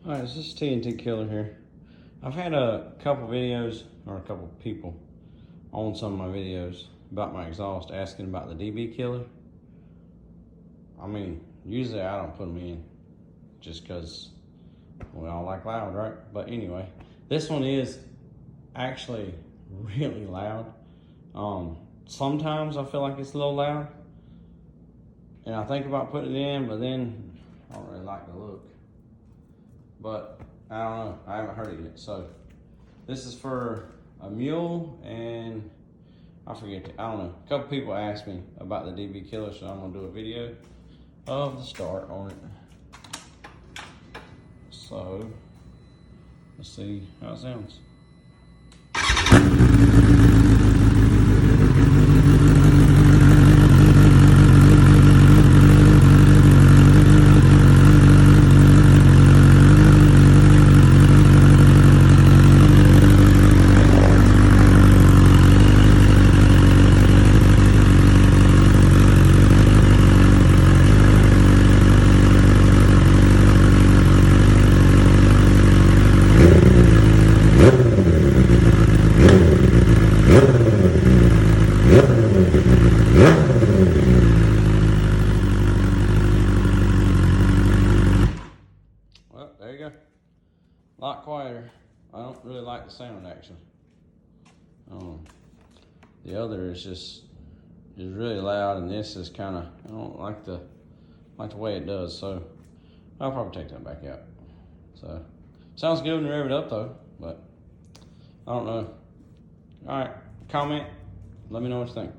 Alright, this is TNT Killer here. I've had a couple videos, or a couple people on some of my videos about my exhaust asking about the DB Killer. I mean, usually I don't put them in just because we all like loud, right? But anyway, this one is actually really loud. Sometimes I feel like it's a little loud and I think about putting it in, but then I don't really like the look. But I don't know, I haven't heard it yet. So this is for a mule, and I forget, I don't know. A couple people asked me about the DB Killer, so I'm gonna do a video of the start on it. So let's see how it sounds. Well, there you go. A lot quieter. I don't really like the sound, actually. The other is really loud, and this is kind of, I don't like the way it does. So I'll probably take that back out. So sounds good when you rev it up though, but I don't know. All right, comment. Let me know what you think.